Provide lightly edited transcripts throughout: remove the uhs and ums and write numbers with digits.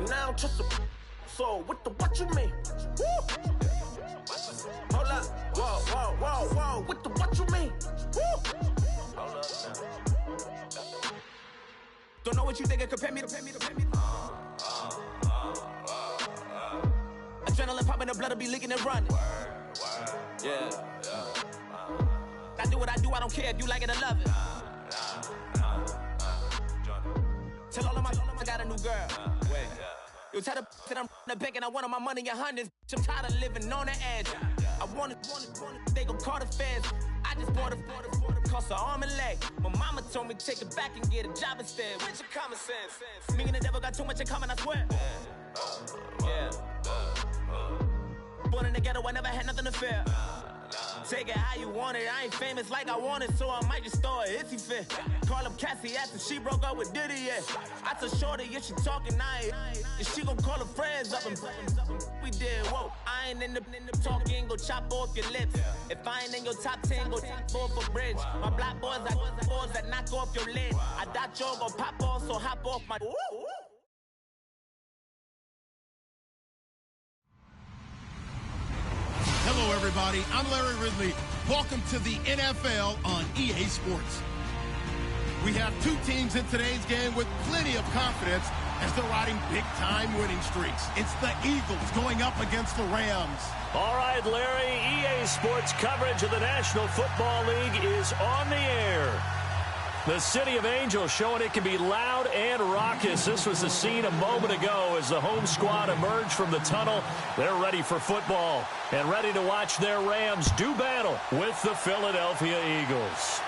And I don't trust a so what you mean? Woo! Hold up, whoa, what you mean? Woo! Hold up now. Don't know what you think it compare me to. Adrenaline popping, the blood'll be leaking and running. Yeah. I do what I do, I don't care if you like it or love it. Tell all of my I got a new girl. Wait. You tell the that I'm the bank and I want all my money in hundreds. I'm tired of living on the edge. I want it, they gon' call the feds. I just bought it, cost an arm and leg. My mama told me take it back and get a job instead. Where's your common sense? Me and the devil got too much in common, I swear. Yeah. Born in the ghetto, I never had nothing to fear. Take it how you want it, I ain't famous like I want it, so I might just throw it if he fit. Call up Cassie after she broke up with Diddy, yeah. I told Shorty if she talking, I ain't. And she gon' call her friends up and we did, whoa. I ain't in the talking, go chop off your lips. If I ain't in your top 10, go top off a bridge. My black boys, I boys that knock off your lid. I doubt y'all gon' pop off, so hop off my... Hello, everybody. I'm Larry Ridley. Welcome to the NFL on EA Sports. We have two teams in today's game with plenty of confidence as they're riding big-time winning streaks. It's the Eagles going up against the Rams. All right, Larry, EA Sports coverage of the National Football League is on the air. The City of Angels showing it can be loud and raucous. This was the scene a moment ago as the home squad emerged from the tunnel. They're ready for football and ready to watch their Rams do battle with the Philadelphia Eagles.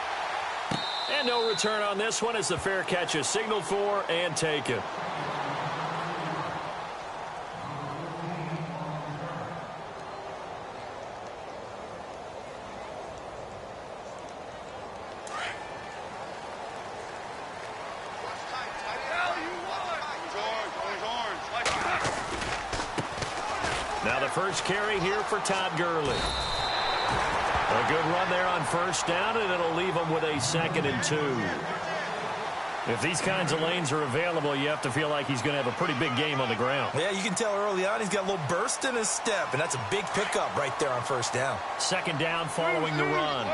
And no return on this one as the fair catch is signaled for and taken. Now the first carry here for Todd Gurley. A good run there on first down, and it'll leave him with a 2nd and 2. If these kinds of lanes are available, you have to feel like he's going to have a pretty big game on the ground. Yeah, you can tell early on he's got a little burst in his step, and that's a big pickup right there on first down. 2nd down following the run.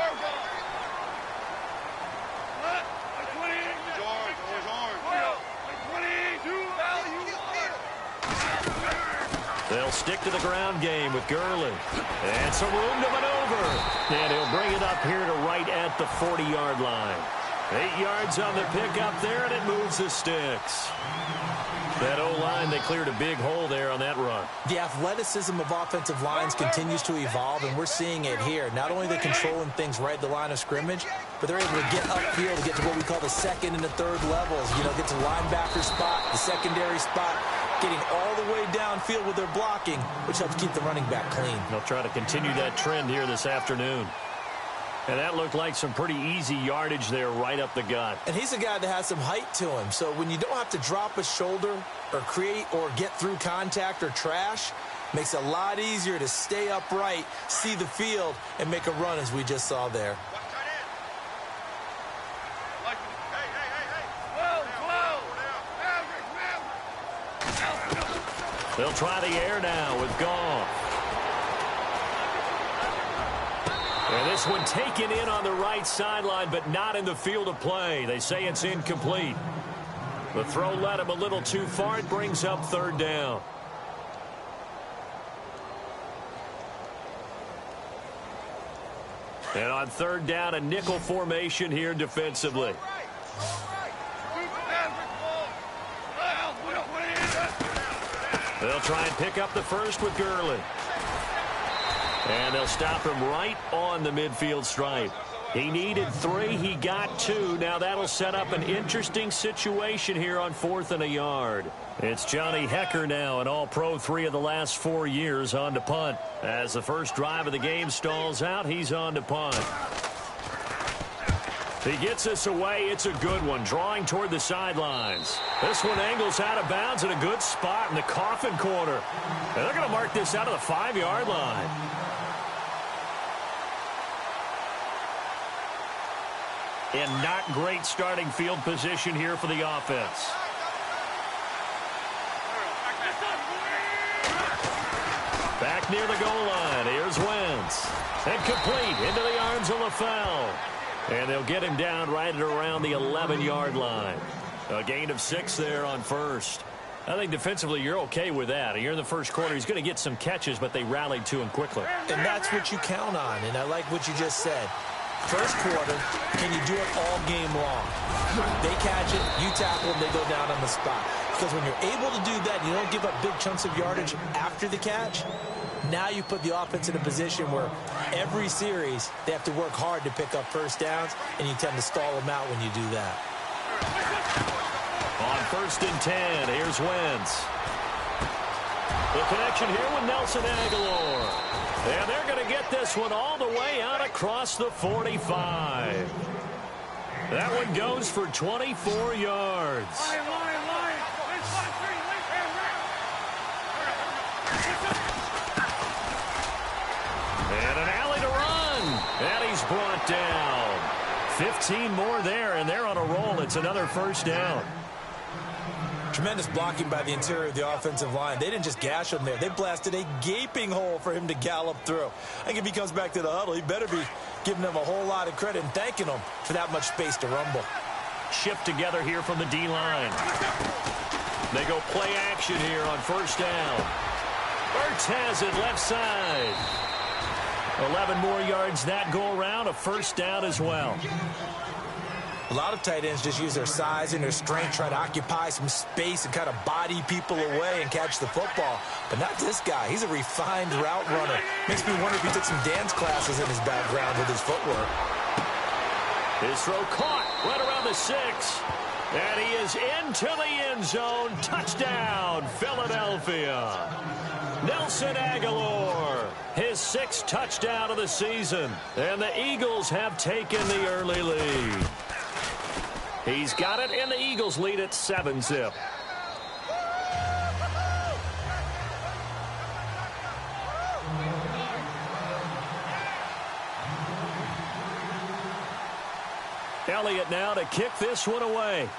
They'll stick to the ground game with Gurley. And some room to maneuver. And he'll bring it up here to right at the 40-yard line. 8 yards on the pickup there, and it moves the sticks. That O-line, they cleared a big hole there on that run. The athleticism of offensive lines continues to evolve, and we're seeing it here. Not only are they controlling things right at the line of scrimmage, but they're able to get upfield to get to what we call the 2nd and the 3rd levels. You know, get to the linebacker spot, the secondary spot, getting all the way downfield with their blocking, which helps keep the running back clean. They'll try to continue that trend here this afternoon. And that looked like some pretty easy yardage there right up the gut. And he's a guy that has some height to him. So when you don't have to drop a shoulder or create or get through contact or trash, makes it a lot easier to stay upright, see the field, and make a run as we just saw there. They'll try the air now with Goff. And this one taken in on the right sideline, but not in the field of play. They say it's incomplete. The throw led him a little too far. It brings up 3rd down. And on 3rd down, a nickel formation here defensively. They'll try and pick up the first with Gurley. And they'll stop him right on the midfield stripe. He needed 3. He got 2. Now that'll set up an interesting situation here on 4th and a yard. It's Johnny Hecker now, an all-pro 3 of the last 4 years, on to punt. As the first drive of the game stalls out, he's on to punt. He gets this away. It's a good one, drawing toward the sidelines. This one angles out of bounds in a good spot in the coffin corner. And they're going to mark this out of the 5-yard line. And not great starting field position here for the offense. back near the goal line. Here's Wentz. And complete into the arms of LaFell. And they'll get him down right at around the 11-yard line. A gain of 6 there on first. I think defensively you're okay with that. You're in the first quarter. He's going to get some catches, but they rallied to him quickly. And that's what you count on. And I like what you just said. First quarter, can you do it all game long? They catch it, you tackle them, they go down on the spot. Because when you're able to do that, you don't give up big chunks of yardage after the catch. Now you put the offense in a position where every series they have to work hard to pick up first downs, and you tend to stall them out when you do that. On 1st and 10, here's Wentz. The connection here with Nelson Aguilar. And they're going to get this one all the way out across the 45. That one goes for 24 yards. And an alley to run. And he's brought down. 15 more there, and they're on a roll. It's another first down. Tremendous blocking by the interior of the offensive line. They didn't just gash him there. They blasted a gaping hole for him to gallop through. I think if he comes back to the huddle, he better be giving them a whole lot of credit and thanking them for that much space to rumble. Shift together here from the D-line. They go play action here on first down. Ertz has it left side. 11 more yards that go around, a first down as well. A lot of tight ends just use their size and their strength, try to occupy some space and kind of body people away and catch the football. But not this guy. He's a refined route runner. Makes me wonder if he took some dance classes in his background with his footwork. His throw caught right around the 6. And he is into the end zone. Touchdown, Philadelphia. Nelson Aguilar, his 6th touchdown of the season. And the Eagles have taken the early lead. He's got it, and the Eagles lead at 7-zip. Elliott now to kick this one away.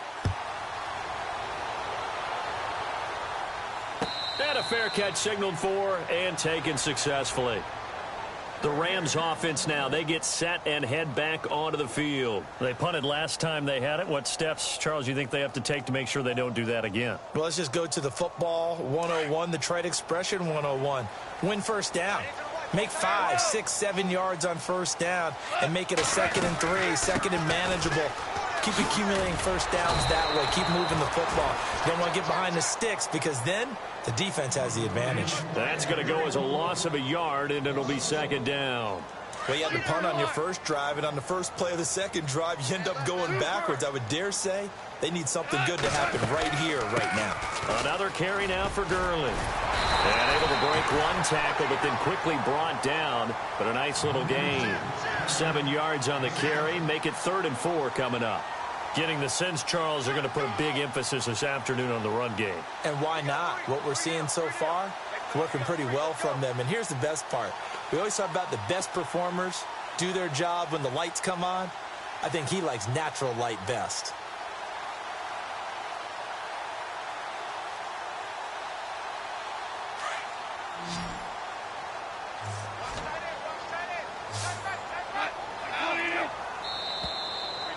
And a fair catch signaled for and taken successfully. The Rams offense now, they get set and head back onto the field. They punted last time they had it. What steps, Charles, you think they have to take to make sure they don't do that again? Well, let's just go to the football 101, the trite expression 101. Win first down. Make 5, 6, 7 yards on first down and make it a 2nd and 3, 2nd and manageable. Keep accumulating first downs that way. Keep moving the football. You don't want to get behind the sticks because then the defense has the advantage. That's going to go as a loss of a yard, and it'll be 2nd down. Well, you had to punt on your first drive, and on the first play of the second drive, you end up going backwards. I would dare say they need something good to happen right here, right now. Another carry now for Gurley. And able to break one tackle, but then quickly brought down. But a nice little gain. 7 yards on the carry. Make it 3rd and 4 coming up. Getting the sense, Charles, they're going to put a big emphasis this afternoon on the run game. And why not? What we're seeing so far, working pretty well from them. And here's the best part. We always talk about the best performers do their job when the lights come on. I think he likes natural light best.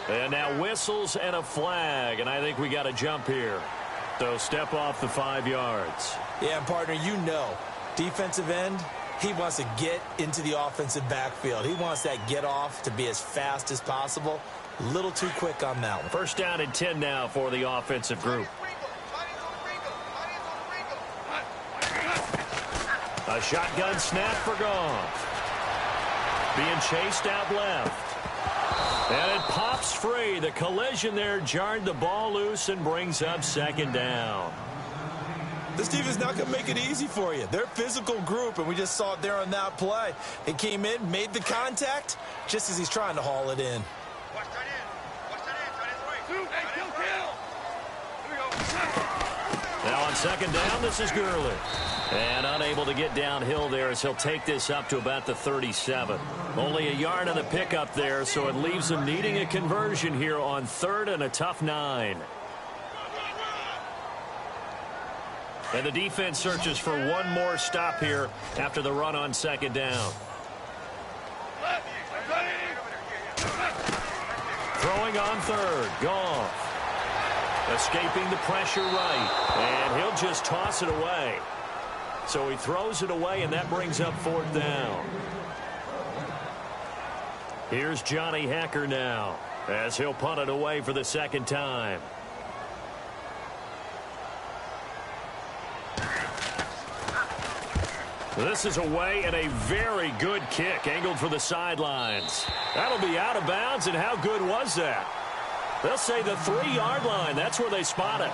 And now whistles and a flag, and I think we got a jump here. So step off the 5 yards. Yeah, and partner, you know, defensive end, he wants to get into the offensive backfield. He wants that get off to be as fast as possible. A little too quick on that one. First down and 10 now for the offensive group. A shotgun snap for Goff. Being chased out left. And it pops free. The collision there jarred the ball loose and brings up 2nd down. This team is not going to make it easy for you. They're a physical group, and we just saw it there on that play. They came in, made the contact, just as he's trying to haul it in. Now on 2nd down, this is Gurley. And unable to get downhill there as he'll take this up to about the 37. Only a yard on the pickup there, so it leaves him needing a conversion here on 3rd and a tough 9. And the defense searches for one more stop here after the run on second down. Throwing on third. Goff. Escaping the pressure right. And he'll just toss it away. So he throws it away, and that brings up fourth down. Here's Johnny Hacker now as he'll punt it away for the second time. This is away and a very good kick angled for the sidelines. That'll be out of bounds, and how good was that? They'll say the 3-yard line. That's where they spot it.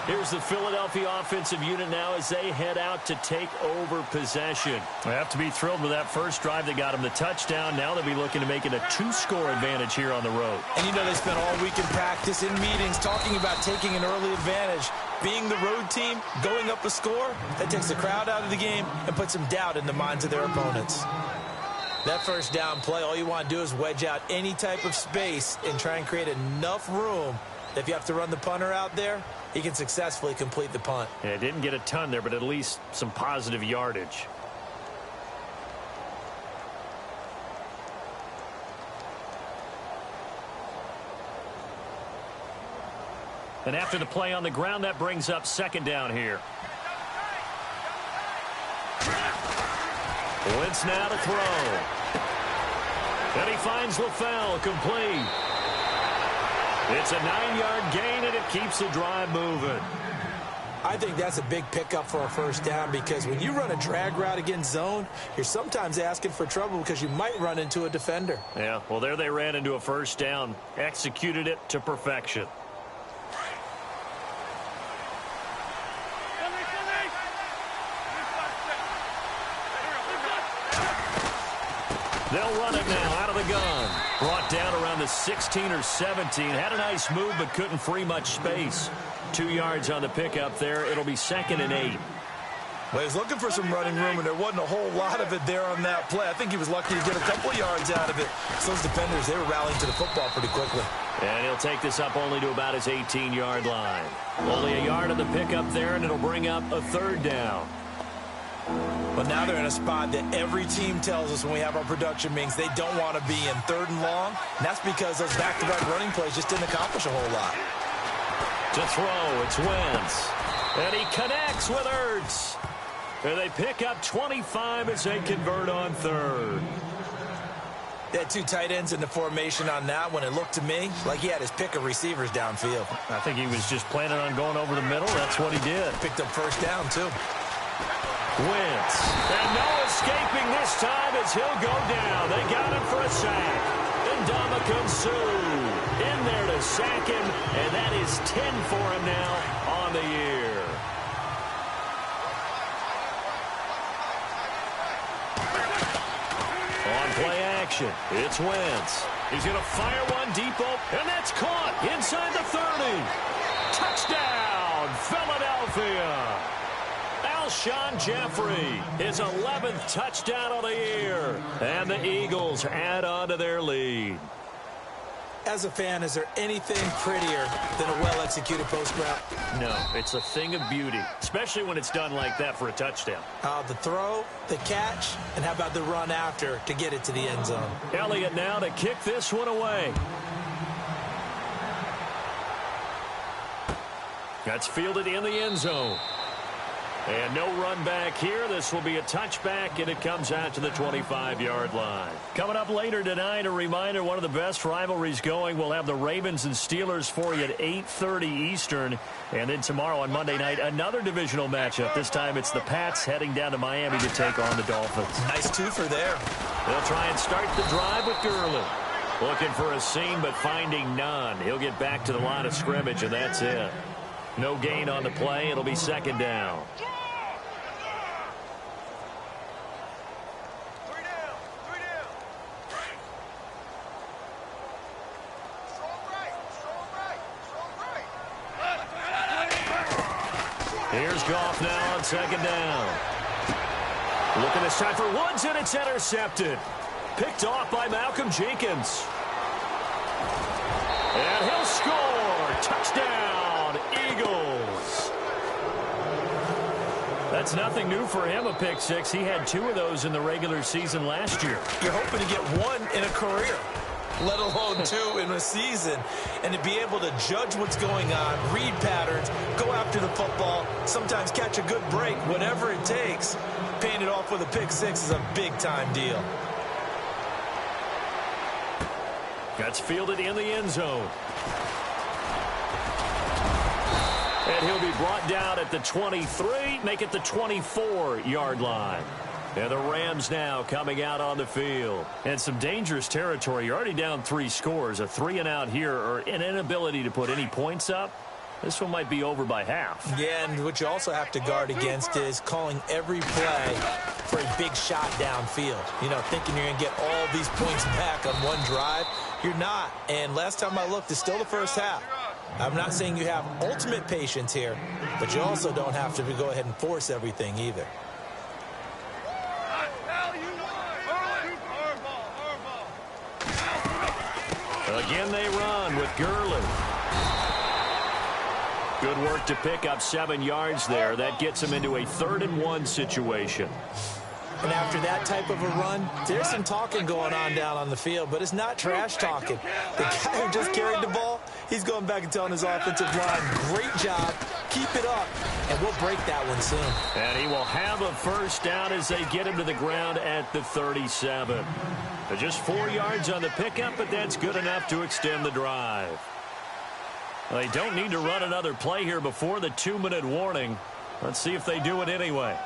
Here's the Philadelphia offensive unit now as they head out to take over possession. They have to be thrilled with that first drive that got them the touchdown. Now they'll be looking to make it a 2-score advantage here on the road. And you know they spent all week in practice, in meetings, talking about taking an early advantage. Being the road team, going up a score, that takes the crowd out of the game and puts some doubt in the minds of their opponents. That first down play, all you want to do is wedge out any type of space and try and create enough room that if you have to run the punter out there, he can successfully complete the punt. Yeah, didn't get a ton there, but at least some positive yardage. And after the play on the ground, that brings up second down here. Wentz now to throw. And he finds LaFell complete. It's a 9-yard gain, and it keeps the drive moving. I think that's a big pickup for a first down because when you run a drag route against zone, you're sometimes asking for trouble because you might run into a defender. Yeah, well, there they ran into a first down, executed it to perfection. They'll run it now out of the gun. Brought down around the 16 or 17. Had a nice move, but couldn't free much space. 2 yards on the pickup there. It'll be 2nd and 8. Well, he was looking for some running room, and there wasn't a whole lot of it there on that play. I think he was lucky to get a couple yards out of it. So those defenders, they were rallying to the football pretty quickly. And he'll take this up only to about his 18-yard line. Only a yard on the pickup there, and it'll bring up a third down. But now they're in a spot that every team tells us when we have our production meetings they don't want to be in, 3rd and long. And that's because those back-to-back running plays just didn't accomplish a whole lot. To throw, it's Wentz. And he connects with Ertz. And they pick up 25 as they convert on 3rd. They had 2 tight ends in the formation on that one. It looked to me like he had his pick of receivers downfield. I think he was just planning on going over the middle. That's what he did. Picked up first down, too. Wentz. And no escaping this time as he'll go down. They got him for a sack. And Ndamukong Suh in there to sack him. And that is 10 for him now on the year. On play action, it's Wentz. He's going to fire one deep open, and that's caught inside the 30. Touchdown, Philadelphia. Alshon Jeffrey, his 11th touchdown of the year. And the Eagles add on to their lead. As a fan, is there anything prettier than a well-executed post route? No, it's a thing of beauty, especially when it's done like that for a touchdown. The throw, the catch, and how about the run after to get it to the end zone? Elliott now to kick this one away. That's fielded in the end zone. And no run back here. This will be a touchback, and it comes out to the 25-yard line. Coming up later tonight, a reminder, one of the best rivalries going. We'll have the Ravens and Steelers for you at 8:30 Eastern. And then tomorrow on Monday night, another divisional matchup. This time it's the Pats heading down to Miami to take on the Dolphins. Nice twofer there. They'll try and start the drive with Gurley. Looking for a seam, but finding none. He'll get back to the line of scrimmage, and that's it. No gain on the play. It'll be second down. Here's Goff now on second down. Looking this time for Woods, and it's intercepted. Picked off by Malcolm Jenkins. And he'll score. Touchdown, Eagles. That's nothing new for him, a pick six. He had 2 of those in the regular season last year. You're hoping to get 1 in a career, let alone 2 in a season. And to be able to judge what's going on, read patterns, go after the football, sometimes catch a good break, whatever it takes, paying it off with a pick six is a big-time deal. That's fielded in the end zone. And he'll be brought down at the 23, make it the 24-yard line. And the Rams now coming out on the field. And some dangerous territory. You're already down 3 scores. A 3-and-out here, or an inability to put any points up. This one might be over by half. Yeah, and what you also have to guard against is calling every play for a big shot downfield. You know, thinking you're going to get all these points back on one drive. You're not. And last time I looked, it's still the first half. I'm not saying you have ultimate patience here, but you also don't have to go ahead and force everything either. Again, they run with Gurley. Good work to pick up 7 yards there. That gets him into a 3rd-and-1 situation. And after that type of a run, there's some talking going on down on the field, but it's not trash talking. The guy who just carried the ball, he's going back and telling his offensive line, great job, keep it up, and we'll break that one soon. And he will have a first down as they get him to the ground at the 37. Just 4 yards on the pickup, but that's good enough to extend the drive. They don't need to run another play here before the 2-minute warning. Let's see if they do it anyway.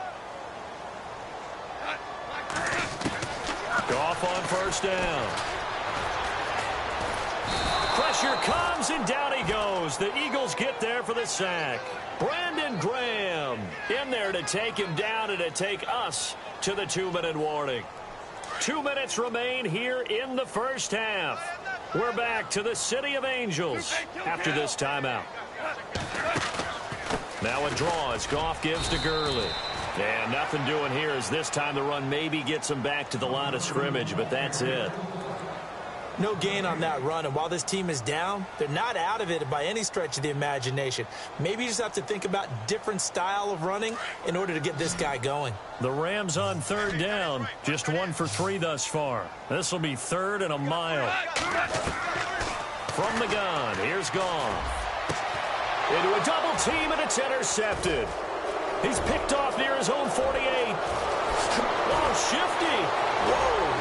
Goff on first down. Pressure comes, and down he goes. The Eagles get there for the sack. Brandon Graham in there to take him down and to take us to the 2-minute warning. 2 minutes remain here in the first half. We're back to the City of Angels after this timeout. Now a draw as Goff gives to Gurley. And nothing doing here as this time the run maybe gets him back to the line of scrimmage, but that's it. No gain on that run, and while this team is down, they're not out of it by any stretch of the imagination. Maybe you just have to think about different style of running in order to get this guy going. The Rams on 3rd down, just 1 for 3 thus far. This will be 3rd and a mile. From the gun, here's Goff. Into a double team, and it's intercepted. He's picked off near his own 48. Oh, shifty. Whoa.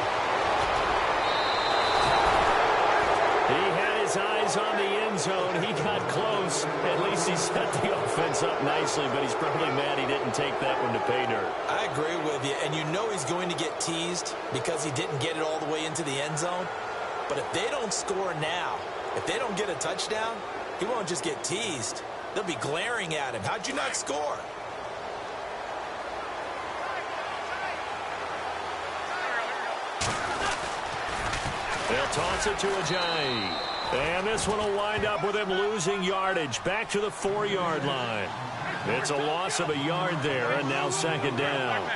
He had his eyes on the end zone. He got close. At least he set the offense up nicely, but he's probably mad he didn't take that one to pay dirt. I agree with you, and you know he's going to get teased because he didn't get it all the way into the end zone. But if they don't score now, if they don't get a touchdown, he won't just get teased. They'll be glaring at him. How'd you not score? They'll toss it to Ajayi. And this one will wind up with him losing yardage back to the 4-yard line. It's a loss of a yard there, and now 2nd down.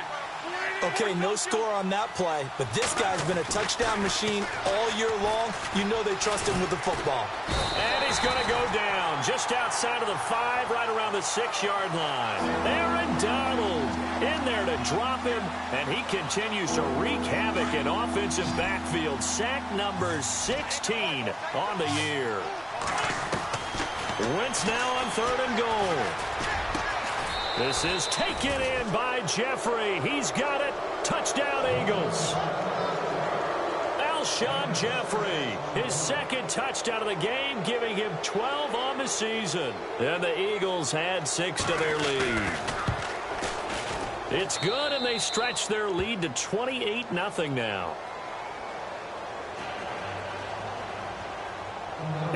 Okay, no score on that play, but this guy's been a touchdown machine all year long. You know they trust him with the football. And he's going to go down just outside of the 5, right around the 6-yard line. Aaron Donald in there to drop him, and he continues to wreak havoc in offensive backfield. Sack number 16 on the year. Wentz now on 3rd and goal. This is taken in by Jeffrey. He's got it. Touchdown, Eagles. Alshon Jeffrey, his 2nd touchdown of the game, giving him 12 on the season. And the Eagles add 6 to their lead. It's good, and they stretch their lead to 28-0 now.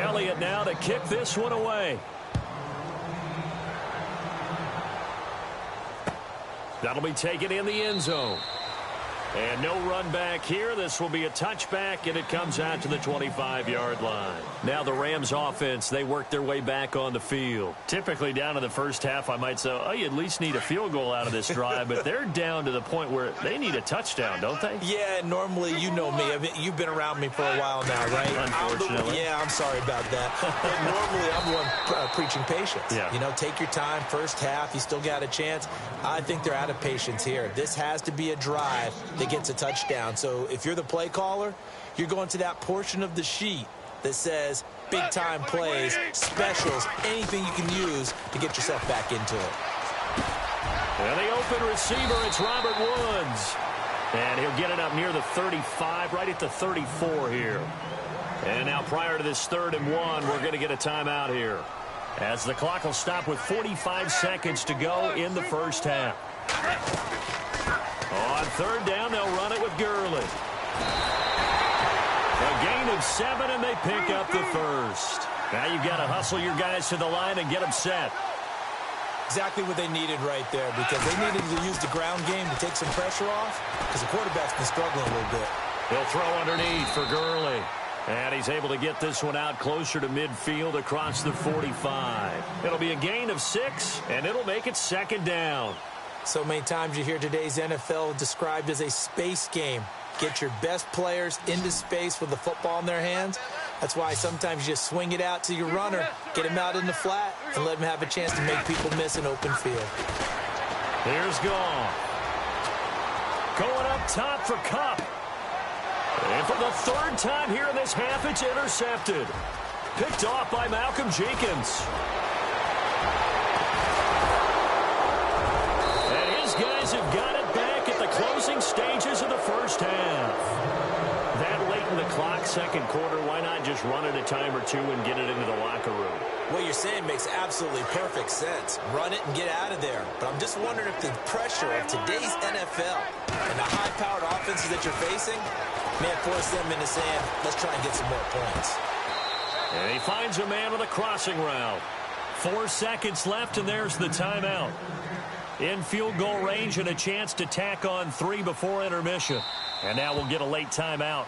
Elliott now to kick this one away. That'll be taken in the end zone. And no run back here. This will be a touchback, and it comes out to the 25-yard line. Now the Rams offense, they work their way back on the field. Typically down in the first half, I might say, oh, you at least need a field goal out of this drive, but they're down to the point where they need a touchdown, don't they? Yeah, normally, you know me. I mean, you've been around me for a while now, right? Unfortunately. I'm sorry about that. But normally, I'm the one preaching patience. Yeah. You know, take your time. First half, you still got a chance. I think they're out of patience here. This has to be a drive that gets a touchdown. So if you're the play caller, you're going to that portion of the sheet that says big-time plays, specials, anything you can use to get yourself back into it. And the open receiver, it's Robert Woods. And he'll get it up near the 35, right at the 34 here. And now prior to this 3rd and 1, we're going to get a timeout here, as the clock will stop with 45 seconds to go in the first half. On 3rd down, they'll run it with Gurley. A gain of 7, and they pick up the first. Now you've got to hustle your guys to the line and get them set. Exactly what they needed right there, because they needed to use the ground game to take some pressure off, because the quarterback's been struggling a little bit. He'll throw underneath for Gurley. And he's able to get this one out closer to midfield across the 45. It'll be a gain of 6, and it'll make it 2nd down. So many times you hear today's NFL described as a space game. Get your best players into space with the football in their hands. That's why sometimes you just swing it out to your runner, get him out in the flat, and let him have a chance to make people miss an open field. Here's Goff. Going up top for Kupp. And for the 3rd time here in this half, it's intercepted. Picked off by Malcolm Jenkins. And his guys have got it back at the closing stages of the first half. That late in the clock, 2nd quarter, why not just run it a time or two and get it into the locker room? What you're saying makes absolutely perfect sense. Run it and get out of there. But I'm just wondering if the pressure of today's NFL and the high-powered offenses that you're facing may force them into saying, let's try and get some more points. And he finds a man with a crossing route. 4 seconds left, and there's the timeout. In field goal range and a chance to tack on 3 before intermission. And now we'll get a late timeout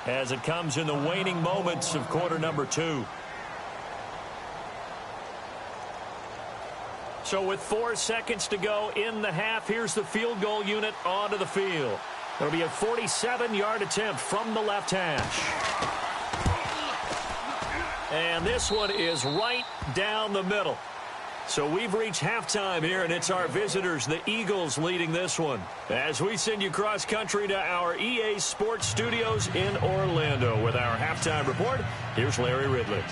as it comes in the waning moments of quarter number 2. So with 4 seconds to go in the half, here's the field goal unit onto the field. It'll be a 47-yard attempt from the left hash. And this one is right down the middle. So we've reached halftime here, and it's our visitors, the Eagles, leading this one. As we send you cross-country to our EA Sports Studios in Orlando with our halftime report, here's Larry Ridley.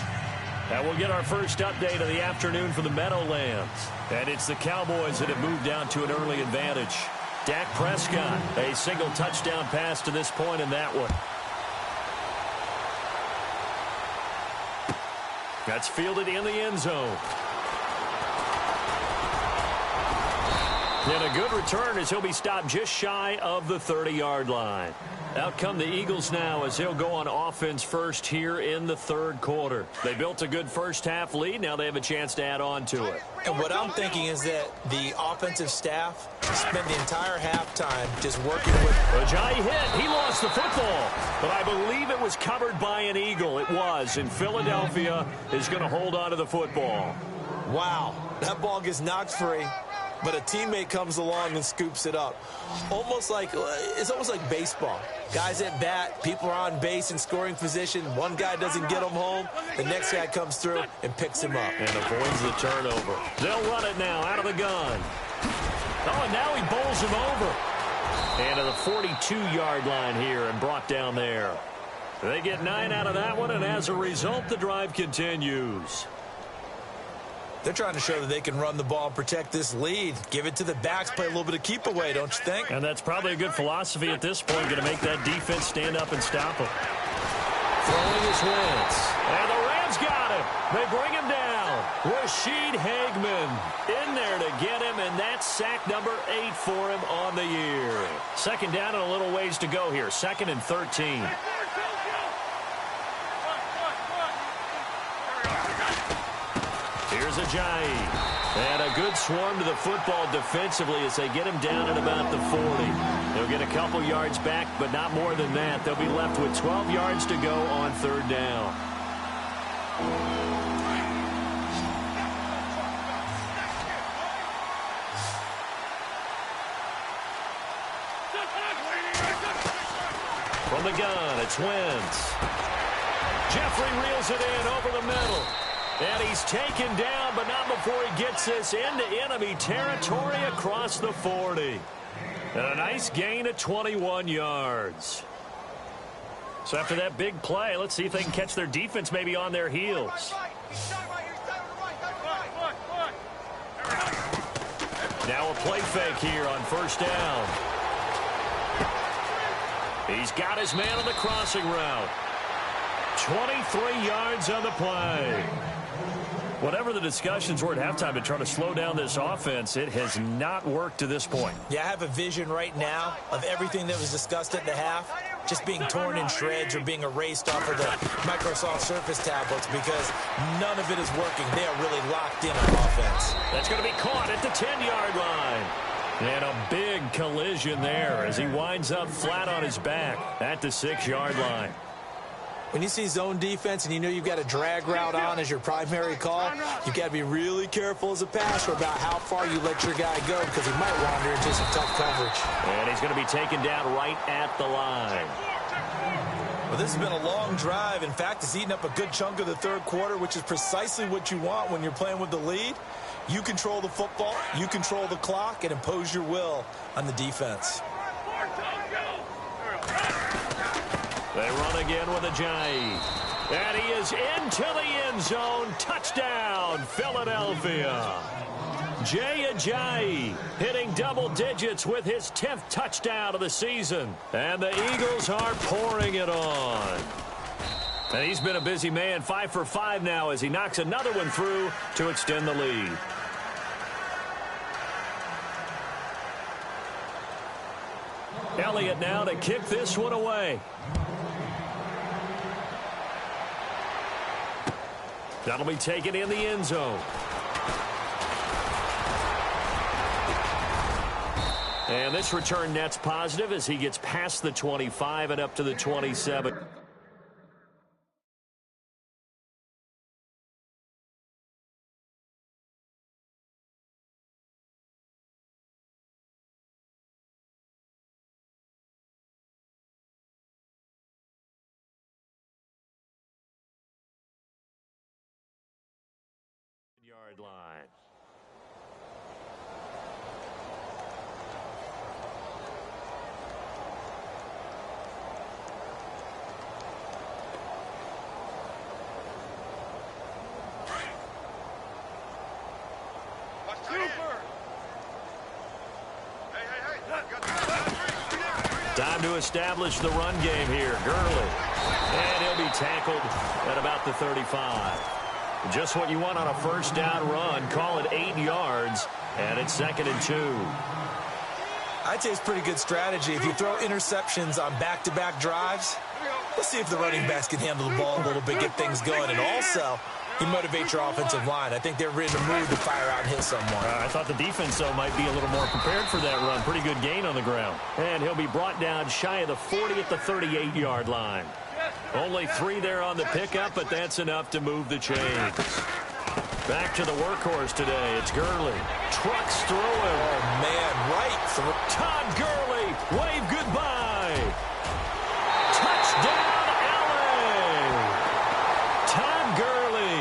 And we'll get our first update of the afternoon for the Meadowlands. And it's the Cowboys that have moved down to an early advantage. Dak Prescott, a single touchdown pass to this point in that one. That's fielded in the end zone. And a good return as he'll be stopped just shy of the 30-yard line. Out come the Eagles now as they'll go on offense first here in the 3rd quarter. They built a good first half lead. Now they have a chance to add on to it. And what I'm thinking is that the offensive staff spent the entire halftime just working with... Ajayi hit. He lost the football. But I believe it was covered by an Eagle. It was. And Philadelphia is going to hold on to the football. Wow. That ball gets knocked free. But a teammate comes along and scoops it up. It's almost like baseball. Guys at bat, people are on base in scoring position. One guy doesn't get him home. The next guy comes through and picks him up. And avoids the turnover. They'll run it now out of the gun. Oh, and now he bowls him over. And to the 42-yard line here and brought down there. They get 9 out of that one, and as a result, the drive continues. They're trying to show that they can run the ball and protect this lead. Give it to the backs, play a little bit of keep away, don't you think? And that's probably a good philosophy at this point, going to make that defense stand up and stop them. Throwing his Wentz. And the Rams got him. They bring him down. Rashid Hageman in there to get him, and that's sack number 8 for him on the year. 2nd down and a little ways to go here. 2nd and 13. Here's Ajayi. And a good swarm to the football defensively as they get him down at about the 40. They'll get a couple yards back, but not more than that. They'll be left with 12 yards to go on third down. From the gun, it's Wentz. Jeffrey reels it in over the middle. And he's taken down, but not before he gets this into enemy territory across the 40. And a nice gain of 21 yards. So after that big play, let's see if they can catch their defense maybe on their heels. Now a play fake here on first down. He's got his man on the crossing route. 23 yards on the play. Whatever the discussions were at halftime to try to slow down this offense, it has not worked to this point. Yeah, I have a vision right now of everything that was discussed at the half just being torn in shreds or being erased off of the Microsoft Surface tablets because none of it is working. They are really locked in on offense. That's going to be caught at the 10-yard line. And a big collision there as he winds up flat on his back at the 6-yard line. When you see zone defense and you know you've got a drag route on as your primary call, you've got to be really careful as a passer about how far you let your guy go because he might wander into some tough coverage. And he's going to be taken down right at the line. Well, this has been a long drive. In fact, it's eaten up a good chunk of the third quarter, which is precisely what you want when you're playing with the lead. You control the football, you control the clock, and impose your will on the defense. They run again with Ajayi. And he is into the end zone. Touchdown, Philadelphia. Jay Ajayi hitting double digits with his 10th touchdown of the season. And the Eagles are pouring it on. And he's been a busy man, 5 for 5 now as he knocks another one through to extend the lead. Elliott now to kick this one away. That'll be taken in the end zone. And this return net's positive as he gets past the 25 and up to the 27. Yard line. Time to establish the run game here. Gurley. And he'll be tackled at about the 35. Just what you want on a first down run. Call it 8 yards, and it's 2nd and 2. I'd say it's pretty good strategy. If you throw interceptions on back-to-back drives, let's see if the running backs can handle the ball a little bit, get things going. And also, you motivate your offensive line. I think they're ready to move to fire out and hit someone. I thought the defense, though, might be a little more prepared for that run. Pretty good gain on the ground. And he'll be brought down shy of the 40 at the 38-yard line. Only 3 there on the pickup, but that's enough to move the chains. Back to the workhorse today. It's Gurley. Trucks through him. Oh, man, right through. Todd Gurley, wave goodbye. Touchdown, LA. Todd Gurley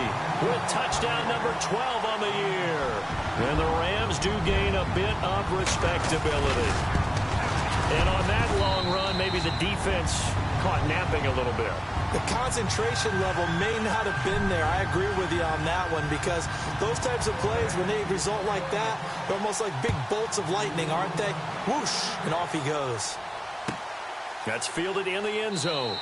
with touchdown number 12 on the year. And the Rams do gain a bit of respectability. And on that long run, maybe the defense caught napping a little bit. The concentration level may not have been there. I agree with you on that one because those types of plays, when they result like that, they're almost like big bolts of lightning, aren't they? Whoosh, and off he goes. That's fielded in the end zone.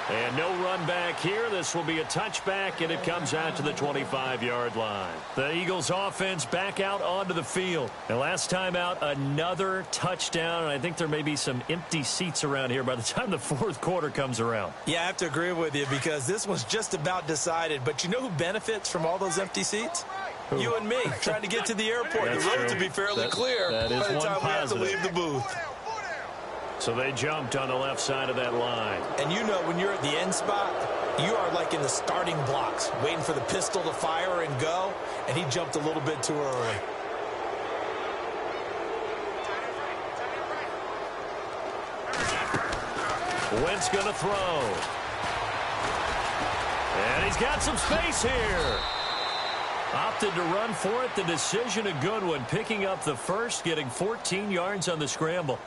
And no run back here. This will be a touchback, and it comes out to the 25-yard line. The Eagles offense back out onto the field. And last time out, another touchdown. And I think there may be some empty seats around here by the time the fourth quarter comes around. Yeah, I have to agree with you because this one's just about decided. But you know who benefits from all those empty seats? Who? You and me, trying to get to the airport. That's the road true. to be fairly clear by the time we have to leave the booth. So they jumped on the left side of that line. And you know when you're at the end spot, you are like in the starting blocks, waiting for the pistol to fire and go, and he jumped a little bit too early. Wentz going to throw. And he's got some space here. Opted to run for it. The decision a good one. Picking up the first, getting 14 yards on the scramble.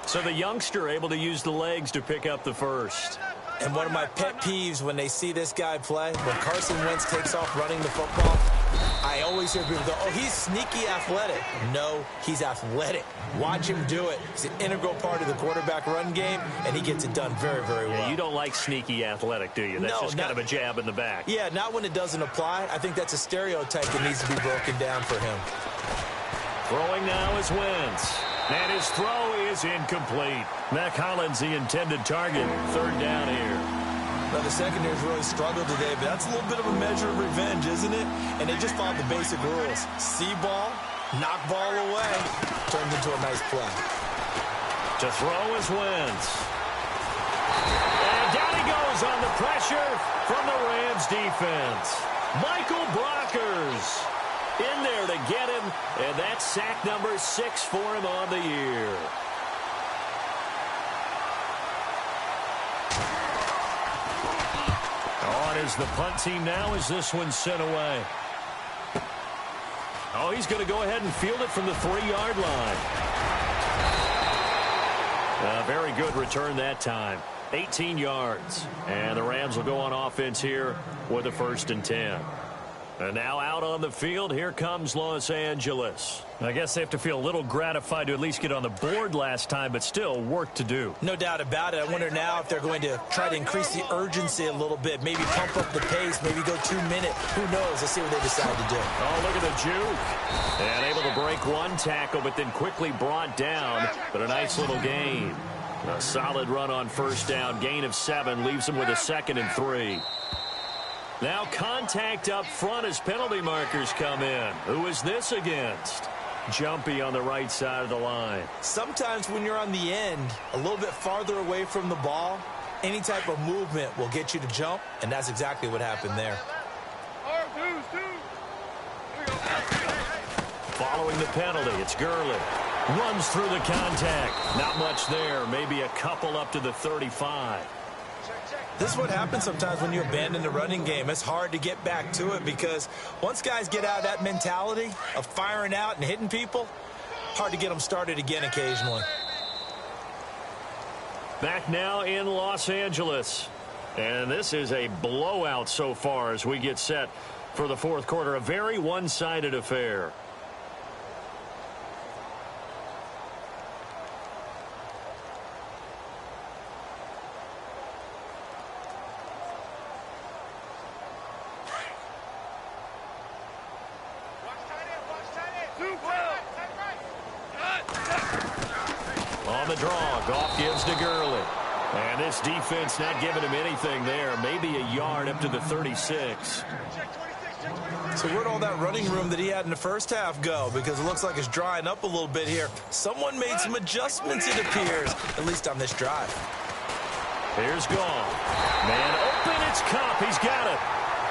So the youngster able to use the legs to pick up the first. And one of my pet peeves when they see this guy play, when Carson Wentz takes off running the football, I always hear people go, oh, he's sneaky athletic. No, he's athletic. Watch him do it. He's an integral part of the quarterback run game, and he gets it done very, very well. Yeah, you don't like sneaky athletic, do you? That's just kind of a jab in the back. Yeah, not when it doesn't apply. I think that's a stereotype that needs to be broken down for him. Throwing now is Wentz. And his throw is incomplete. Mac Hollins, the intended target. Third down here. Now, the secondary's really struggled today, but that's a little bit of a measure of revenge, isn't it? And they just followed the basic rules. See ball, knock ball away. Turned into a nice play. To throw is Wentz. And down he goes on the pressure from the Rams defense. Michael Brockers in there to get him, and that's sack number 6 for him on the year. On is the punt team now as this one's sent away. Oh, he's going to go ahead and field it from the 3-yard line. A very good return that time. 18 yards. And the Rams will go on offense here with a 1st and 10. And now out on the field, here comes Los Angeles. I guess they have to feel a little gratified to at least get on the board last time, but still work to do. No doubt about it. I wonder now if they're going to try to increase the urgency a little bit, maybe pump up the pace, maybe go 2-minute. Who knows? Let's see what they decide to do. Oh, look at the juke. And able to break one tackle, but then quickly brought down. But a nice little gain. A solid run on 1st down. Gain of 7 leaves them with a 2nd and 3. Now contact up front as penalty markers come in. Who is this against? Jumpy on the right side of the line. Sometimes when you're on the end, a little bit farther away from the ball, any type of movement will get you to jump, and that's exactly what happened there. Following the penalty, it's Gurley. Runs through the contact. Not much there. Maybe a couple up to the 35. This is what happens sometimes when you abandon the running game. It's hard to get back to it because once guys get out of that mentality of firing out and hitting people, hard to get them started again occasionally. Back now in Los Angeles. And this is a blowout so far as we get set for the fourth quarter. A very one-sided affair. On the draw, Goff gives to Gurley. And this defense not giving him anything there. Maybe a yard up to the 36. So where'd all that running room that he had in the first half go? Because it looks like it's drying up a little bit here. Someone made some adjustments, it appears, at least on this drive. Here's Goff. Man open, it's Kupp. He's got it.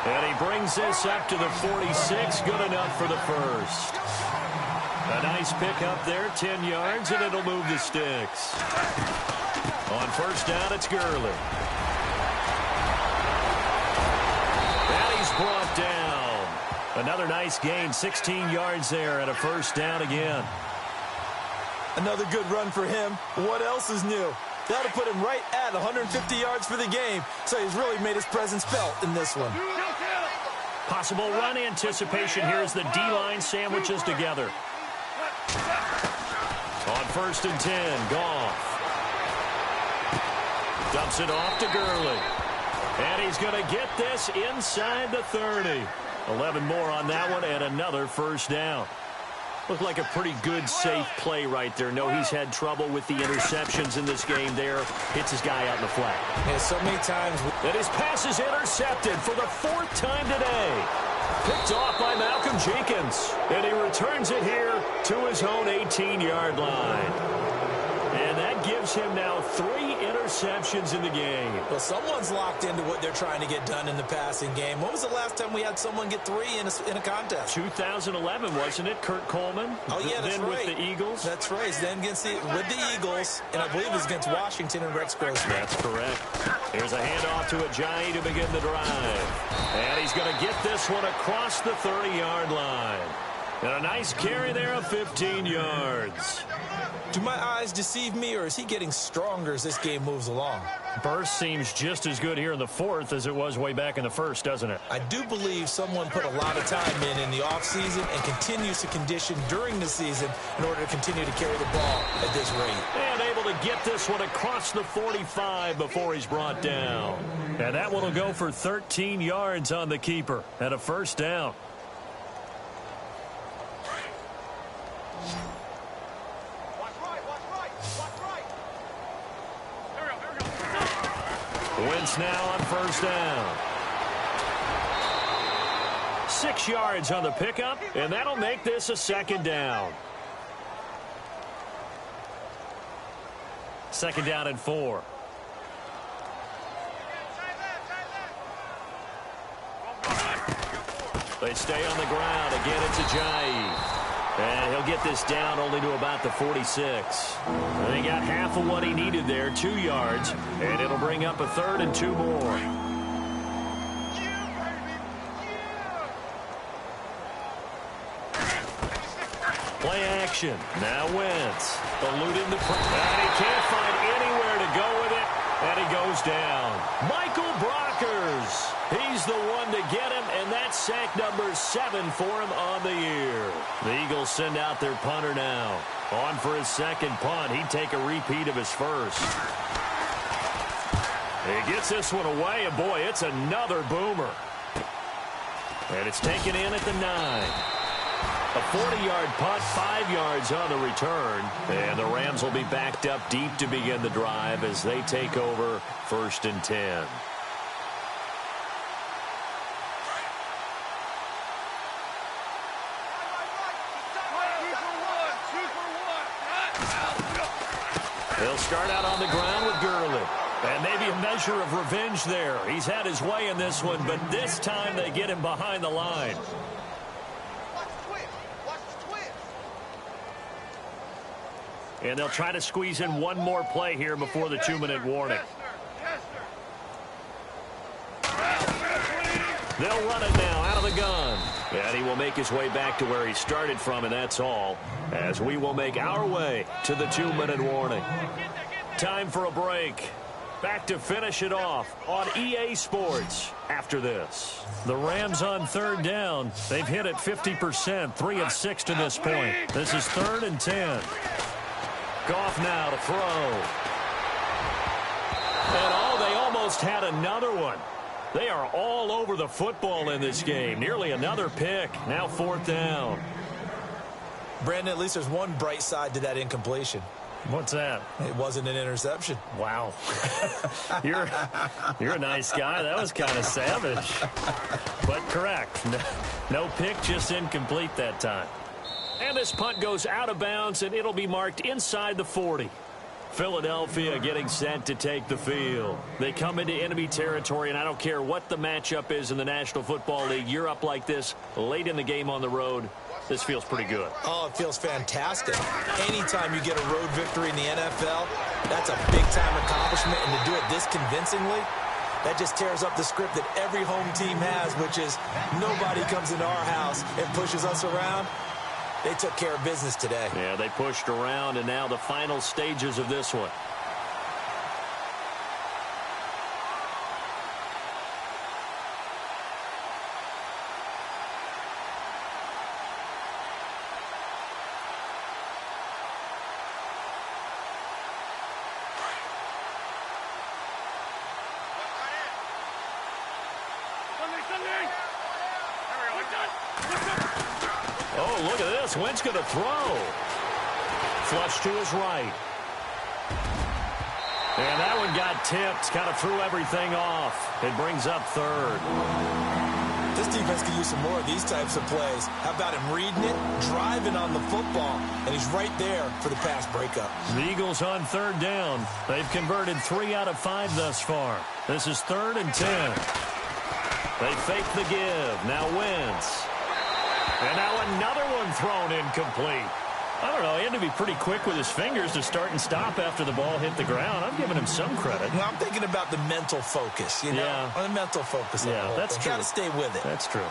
And he brings this up to the 46. Good enough for the first. A nice pick up there, 10 yards, and it'll move the sticks. On 1st down, it's Gurley. And he's brought down. Another nice gain, 16 yards there, and a 1st down again. Another good run for him. What else is new? That'll put him right at 150 yards for the game, so he's really made his presence felt in this one. Possible run anticipation here as the D-line sandwiches together. On 1st and 10, Goff. Dumps it off to Gurley. And he's going to get this inside the 30. 11 more on that one and another first down. Looked like a pretty good, safe play right there. No, he's had trouble with the interceptions in this game there. Hits his guy out in the flat. Yeah, so many times. And his pass is intercepted for the 4th time today. Picked off by Malcolm Jenkins. And he returns it here to his own 18-yard line. And that gives him now 3 interceptions in the game. Well, someone's locked into what they're trying to get done in the passing game. When was the last time we had someone get 3 in a contest? 2011, wasn't it? Kurt Coleman. Oh, yeah, that's then right. With the Eagles. That's right. Then with the Eagles, and I believe it was against Washington and Rex Grossman. That's correct. Here's a handoff to Ajayi to begin the drive. And he's going to get this one across the 30-yard line. And a nice carry there of 15 yards. Do my eyes deceive me, or is he getting stronger as this game moves along? Burst seems just as good here in the 4th as it was way back in the 1st, doesn't it? I do believe someone put a lot of time in the offseason and continues to condition during the season in order to continue to carry the ball at this rate. And able to get this one across the 45 before he's brought down. And that one will go for 13 yards on the keeper and a first down. Wentz now on first down. 6 yards on the pickup, and that'll make this a 2nd down. 2nd down and 4. They stay on the ground. Again, it's Ajayi. And he'll get this down only to about the 46. And he got half of what he needed there, 2 yards. And it'll bring up a 3rd and 2 more. Play action. Now Wentz. Eluding the pressure. And he can't find anywhere to go with it. And he goes down. Michael Brockers. He's the one to get him, and that's sack number 7 for him on the year. The Eagles send out their punter now. On for his 2nd punt. He'd take a repeat of his 1st. He gets this one away, and boy, it's another boomer. And it's taken in at the 9. A 40-yard punt, 5 yards on the return. And the Rams will be backed up deep to begin the drive as they take over 1st and 10. They'll start out on the ground with Gurley. And maybe a measure of revenge there. He's had his way in this one, but this time they get him behind the line. And they'll try to squeeze in one more play here before the 2-minute warning. They'll run it now out of the gun. And he will make his way back to where he started from, and that's all, as we will make our way to the 2-minute warning. Time for a break. Back to finish it off on EA Sports after this. The Rams on 3rd down. They've hit it 50%, 3 of 6 to this point. This is 3rd and 10. Goff now to throw. And they almost had another one. They are all over the football in this game. Nearly another pick. Now 4th down. Brandon, at least there's one bright side to that incompletion. What's that? It wasn't an interception. Wow. You're a nice guy. That was kind of savage. But correct. No pick, just incomplete that time. And this punt goes out of bounds, and it'll be marked inside the 40. Philadelphia getting set to take the field. They come into enemy territory, and I don't care what the matchup is in the National Football League. You're up like this late in the game on the road. This feels pretty good. Oh, it feels fantastic. Anytime you get a road victory in the NFL, that's a big-time accomplishment, and to do it this convincingly, that just tears up the script that every home team has, which is nobody comes into our house and pushes us around. They took care of business today. Yeah, they pushed around, and now the final stages of this one. Oh, look at this. Wentz going to throw. Flush to his right. And that one got tipped. Kind of threw everything off. It brings up third. This defense could use some more of these types of plays. How about him reading it, driving on the football, and he's right there for the pass breakup. The Eagles on third down. They've converted 3 out of 5 thus far. This is 3rd and 10. They fake the give. Now Wentz. And now another one thrown incomplete. I don't know. He had to be pretty quick with his fingers to start and stop after the ball hit the ground. I'm giving him some credit. Well, I'm thinking about the mental focus, you know? Yeah. The mental focus. Yeah, that's true. Got to stay with it. That's true.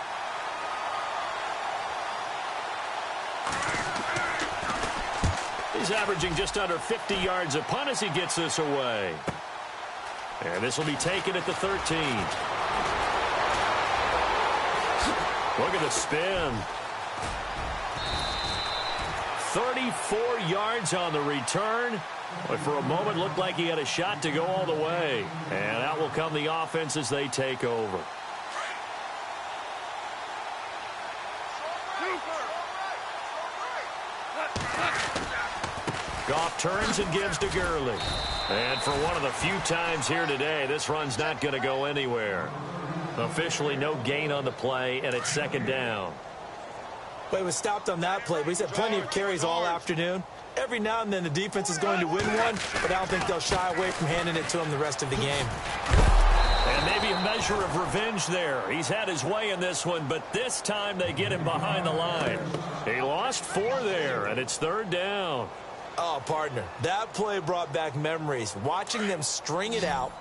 He's averaging just under 50 yards a punt as he gets this away. And this will be taken at the 13. Look at the spin. 34 yards on the return. But for a moment, looked like he had a shot to go all the way. And out will come the offense as they take over. Goff turns and gives to Gurley. And for one of the few times here today, this run's not going to go anywhere. Officially no gain on the play, and it's 2nd down. Well, he was stopped on that play, but he's had plenty of carries all afternoon. Every now and then the defense is going to win one, but I don't think they'll shy away from handing it to him the rest of the game. And maybe a measure of revenge there. He's had his way in this one, but this time they get him behind the line. He lost 4 there, and it's 3rd down. Oh, partner, that play brought back memories. Watching them string it out,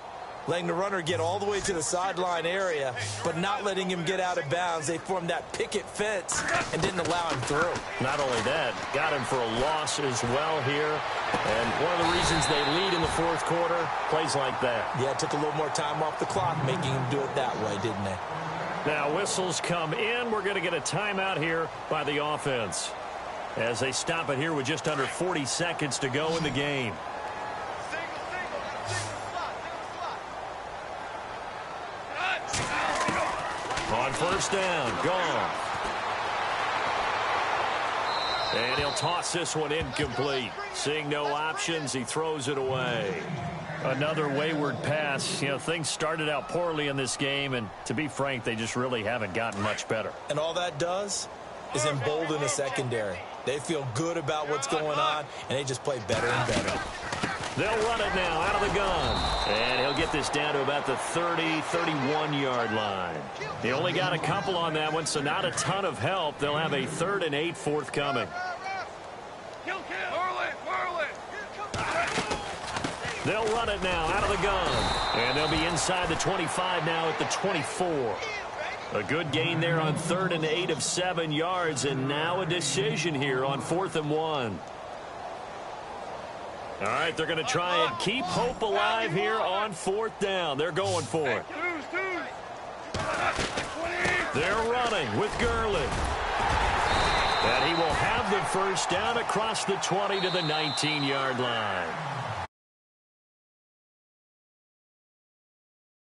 letting the runner get all the way to the sideline area, but not letting him get out of bounds. They formed that picket fence and didn't allow him through. Not only that, got him for a loss as well here. And one of the reasons they lead in the 4th quarter, plays like that. Yeah, it took a little more time off the clock, making him do it that way, didn't they? Now whistles come in. We're going to get a timeout here by the offense, as they stop it here with just under 40 seconds to go in the game. On 1st down, gone. And he'll toss this one incomplete. Seeing no options, he throws it away. Another wayward pass. You know, things started out poorly in this game, and to be frank, they just really haven't gotten much better. And all that does is embolden the secondary. They feel good about what's going on, and they just play better and better. They'll run it now out of the gun. And he'll get this down to about the 30, 31-yard line. He only got a couple on that one, so not a ton of help. They'll have a 3rd and 8 forthcoming. They'll run it now out of the gun. And they'll be inside the 25 now at the 24. A good gain there on 3rd and 8 of 7 yards. And now a decision here on 4th and 1. All right, they're going to try and keep hope alive here on 4th down. They're going for it. They're running with Gurley. And he will have the 1st down across the 20 to the 19-yard line.